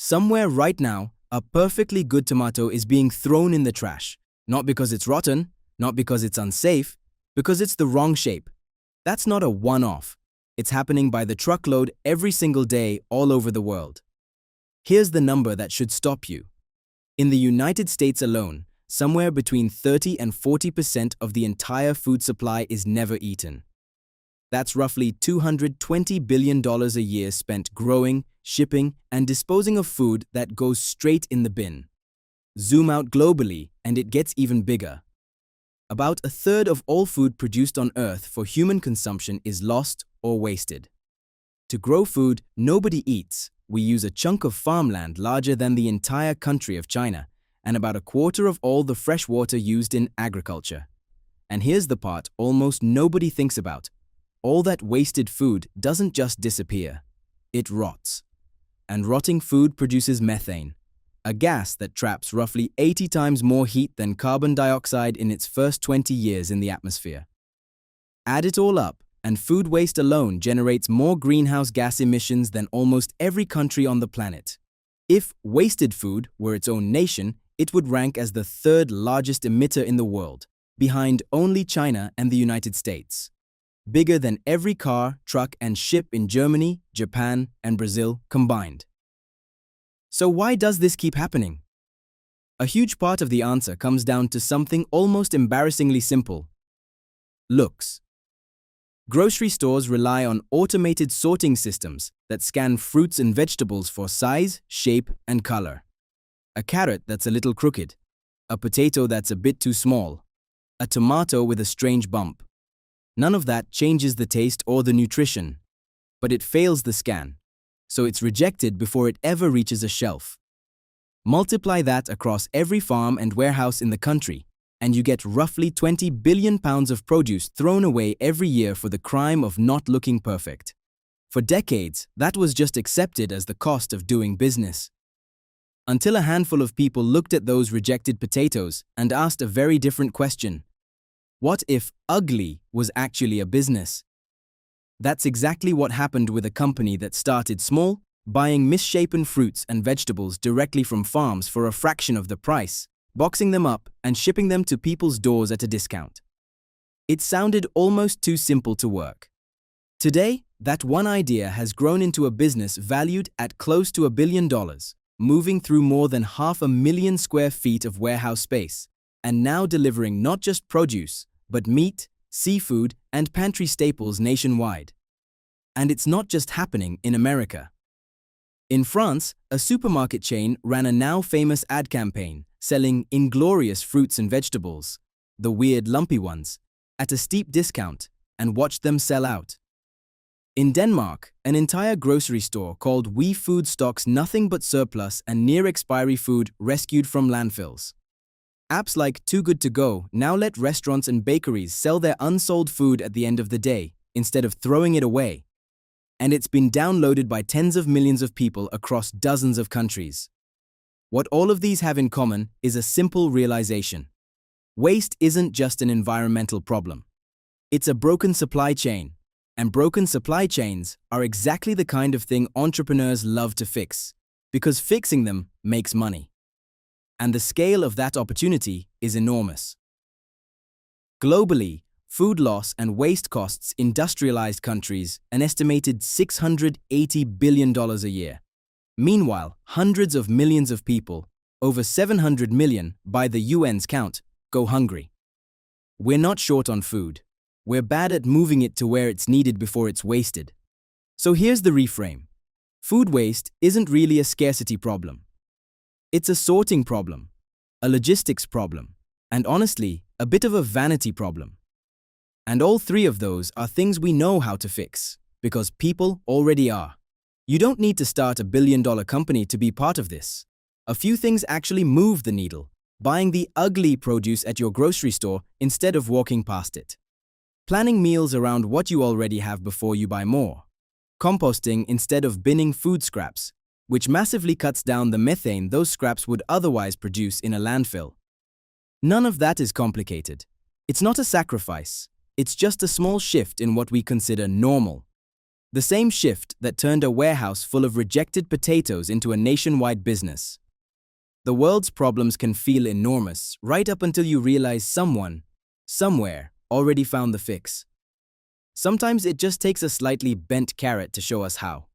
Somewhere right now, a perfectly good tomato is being thrown in the trash. Not because it's rotten, not because it's unsafe, because it's the wrong shape. That's not a one-off. It's happening by the truckload every single day all over the world. Here's the number that should stop you. In the United States alone, somewhere between 30 and 40% of the entire food supply is never eaten. That's roughly $220 billion a year spent growing, shipping, and disposing of food that goes straight in the bin. Zoom out globally, and it gets even bigger. About a third of all food produced on Earth for human consumption is lost or wasted. To grow food nobody eats, we use a chunk of farmland larger than the entire country of China, and about a quarter of all the fresh water used in agriculture. And here's the part almost nobody thinks about. All that wasted food doesn't just disappear. It rots. And rotting food produces methane, a gas that traps roughly 80 times more heat than carbon dioxide in its first 20 years in the atmosphere. Add it all up, and food waste alone generates more greenhouse gas emissions than almost every country on the planet. If wasted food were its own nation, it would rank as the third largest emitter in the world, behind only China and the United States. Bigger than every car, truck, and ship in Germany, Japan, and Brazil combined. So why does this keep happening? A huge part of the answer comes down to something almost embarrassingly simple: looks. Grocery stores rely on automated sorting systems that scan fruits and vegetables for size, shape, and color. A carrot that's a little crooked, a potato that's a bit too small, a tomato with a strange bump. None of that changes the taste or the nutrition, but it fails the scan, so it's rejected before it ever reaches a shelf. Multiply that across every farm and warehouse in the country, and you get roughly 20 billion pounds of produce thrown away every year for the crime of not looking perfect. For decades, that was just accepted as the cost of doing business. Until a handful of people looked at those rejected potatoes and asked a very different question. What if ugly was actually a business? That's exactly what happened with a company that started small, buying misshapen fruits and vegetables directly from farms for a fraction of the price, boxing them up and shipping them to people's doors at a discount. It sounded almost too simple to work. Today, that one idea has grown into a business valued at close to $1 billion, moving through more than 500,000 square feet of warehouse space, and now delivering not just produce, but meat, seafood, and pantry staples nationwide. And it's not just happening in America. In France, a supermarket chain ran a now famous ad campaign selling inglorious fruits and vegetables, the weird lumpy ones, at a steep discount, and watched them sell out. In Denmark, an entire grocery store called We Food stocks nothing but surplus and near-expiry food rescued from landfills. Apps like Too Good To Go now let restaurants and bakeries sell their unsold food at the end of the day, instead of throwing it away. And it's been downloaded by tens of millions of people across dozens of countries. What all of these have in common is a simple realization. Waste isn't just an environmental problem. It's a broken supply chain. And broken supply chains are exactly the kind of thing entrepreneurs love to fix, because fixing them makes money. And the scale of that opportunity is enormous. Globally, food loss and waste costs industrialized countries an estimated $680 billion a year. Meanwhile, hundreds of millions of people, over 700 million by the UN's count, go hungry. We're not short on food. We're bad at moving it to where it's needed before it's wasted. So here's the reframe. Food waste isn't really a scarcity problem. It's a sorting problem, a logistics problem, and honestly, a bit of a vanity problem. And all three of those are things we know how to fix, because people already are. You don't need to start $1 billion company to be part of this. A few things actually move the needle: buying the ugly produce at your grocery store instead of walking past it. Planning meals around what you already have before you buy more. Composting instead of binning food scraps, which massively cuts down the methane those scraps would otherwise produce in a landfill. None of that is complicated. It's not a sacrifice. It's just a small shift in what we consider normal. The same shift that turned a warehouse full of rejected potatoes into a nationwide business. The world's problems can feel enormous right up until you realize someone, somewhere, already found the fix. Sometimes it just takes a slightly bent carrot to show us how.